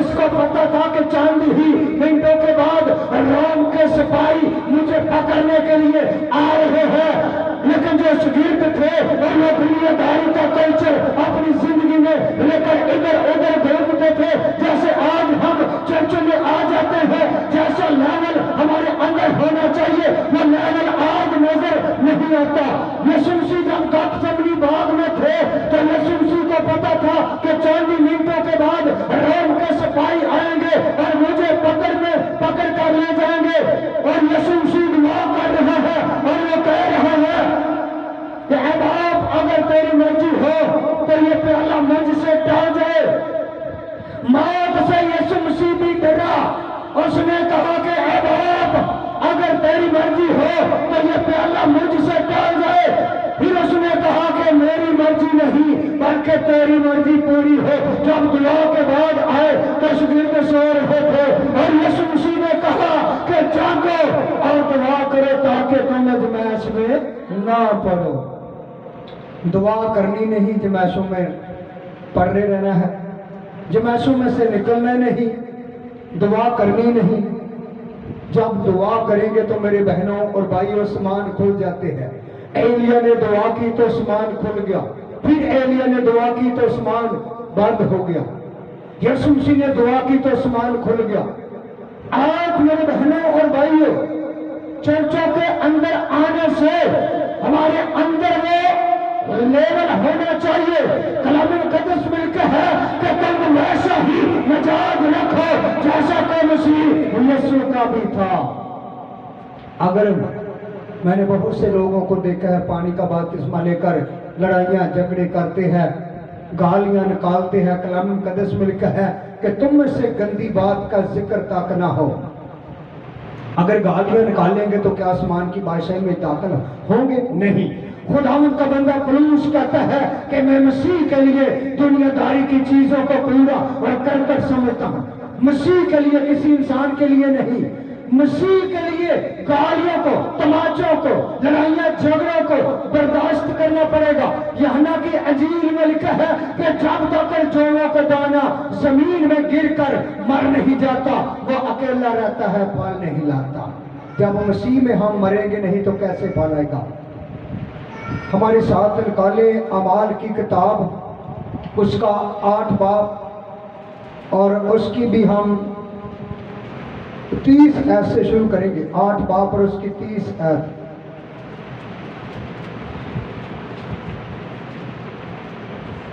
اس کو پتا تھا کہ چند ہی منٹوں کے بعد روم کے سپاہی مجھے پکڑنے کے لیے آ رہے ہیں، لیکن جو شاگرد تھے اور وہ دنیا داری کا کلچر اپنی زندگی میں لے کر ادھر ادھر بھیجتے تھے، جیسے آج ہم چرچوں میں آ جاتے ہیں، جیسا لیول ہمارے اندر ہونا چاہیے وہ لیول آج نظر نہیں آتا۔ یسوع مسیح جب گتسمنی باغ میں تھے تو یسوع مسیح کو پتا تھا کہ چند ہی منٹوں کے بعد روم کے سپاہی آئیں گے اور مجھے پکڑ کر لے جائیں گے، اور یسوع مسیح دعا کر رہا ہے اور وہ کہہ رہا ہے کہ اے باپ اگر تیری مرضی ہو تو یہ پیالہ مجھ سے ٹال جائے۔ موت سے یسوع مسیح بھی ڈرا، اس نے کہا کہ اے باپ اگر تیری مرضی ہو تو یہ پیالہ مجھ سے ٹال جائے۔ پھر اس نے کہا کہ میری مرضی نہیں بلکہ تیری مرضی پوری ہو۔ جب دعا کے بعد آئے تو شاگرد سو رہے تھے اور یسوع مسیح نے کہا کہ جاگو اور دعا کرو تاکہ تم اجمائش میں نہ پڑو۔ دعا کرنی نہیں، جمائشوں میں پڑے رہنا ہے، جمائشوں میں سے نکلنا نہیں، دعا کرنی نہیں۔ جب دعا کریں گے تو میرے بہنوں اور بھائیوں آسمان کھل جاتے ہیں۔ ایلیا نے دعا کی تو آسمان کھل گیا، پھر ایلیا نے دعا کی تو آسمان بند ہو گیا، یسوع مسیح نے دعا کی تو آسمان کھل گیا۔ آج میرے بہنوں اور بھائیوں چرچوں کے اندر آنے سے ہمارے اندر وہ لیول ہونا چاہیے۔ کلام مقدس ملتا ہے کہ تم ویسا ہی مزاج رکھو جیسا کہ مسیح یسوع کا بھی تھا۔ اگر میں نے بہت سے لوگوں کو دیکھا ہے پانی کا بپتسمہ لے کر لڑائیاں جھگڑے کرتے ہیں، گالیاں نکالتے ہیں، کلام مقدس میں لکھا ہے کہ تم میں سے گندی بات کا ذکر تک نہ ہو۔ اگر گالیاں نکالیں گے تو کیا آسمان کی بادشاہی میں داخل ہوں گے؟ نہیں۔ خداوند کا بندہ پولس کہتا ہے کہ میں مسیح کے لیے دنیا داری کی چیزوں کو پورا اور کر سمجھتا ہوں، مسیح کے لیے، کسی انسان کے لیے نہیں۔ مسیح کے لیے گالیوں کو، تماچوں کو، لڑائیاں جھگڑوں کو برداشت کرنا پڑے گا۔ یوحنا کی انجیل میں لکھا ہے کہ جب تک جوڑوں کا دانہ زمین میں گر کر مر نہیں جاتا وہ اکیلا رہتا ہے، پھل نہیں لاتا۔ جب مسیح میں ہم مریں گے نہیں تو کیسے پھل آئے گا؟ ہمارے ساتھ نکالے اعمال کی کتاب، اس کا 8 باب اور اس کی بھی ہم 30 آیت سے شروع کریں گے۔ 8 باب اور اس کی 30 آیت۔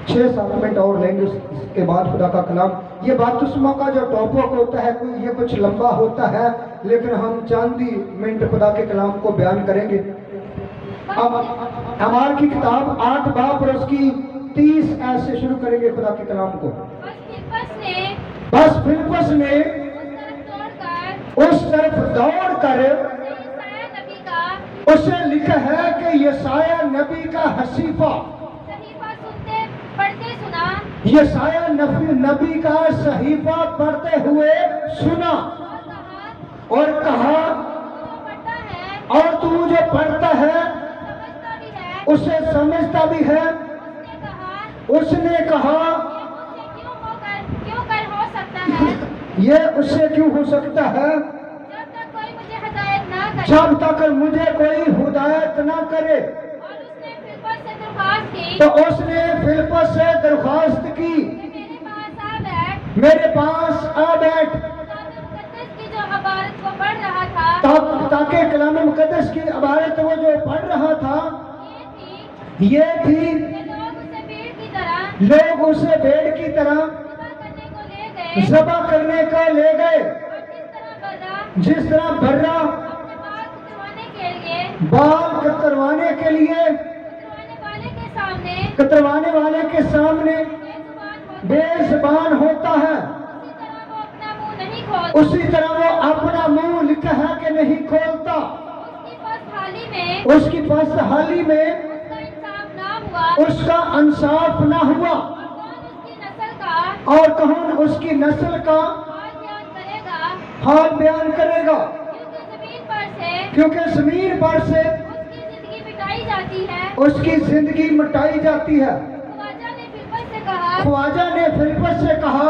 چھ 7 منٹ اور لیں گے، اس کے بعد خدا کا کلام۔ یہ بپتسمہ کا جو ٹاپک ہوتا ہے یہ کچھ لمبا ہوتا ہے، لیکن ہم چند ہی منٹ خدا کے کلام کو بیان کریں گے۔ اب اعمال کی کتاب 8 باب اور اس کی 30 آیت سے شروع کریں گے خدا کے کلام کو۔ بس فلپس نے اس طرف دوڑ کر اسے لکھا ہے کہ یسایہ نبی کا حصیفہ یسایہ نبی کا صحیفہ پڑھتے ہوئے سنا اور کہا، اور تو جو پڑھتا ہے اسے سمجھتا بھی ہے۔ اس نے کہا یہ اس سے کیوں ہو سکتا ہے جب تک مجھے کوئی ہدایت نہ کرے۔ تو اس نے فلپس سے درخواست کی میرے پاس آ بیٹھ، تاکہ کلام مقدس کی عبارت وہ جو پڑھ رہا تھا یہ تھی، لوگ اسے بھیڑ کی طرح ذبح کرنے کو لے گئے، جس طرح برا بال کتروانے کے لیے کتروانے والے کے سامنے بے زبان ہوتا ہے، اسی طرح وہ اپنا منہ لکھا ہے کہ نہیں کھولتا۔ اس کی پس حالی میں اس کا انصاف نہ ہوا، اور کون اس کی نسل کا حال بیان کرے گا، کیونکہ زمین پر سے اس کی زندگی مٹائی جاتی ہے۔ خواجہ نے فلپس سے کہا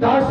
10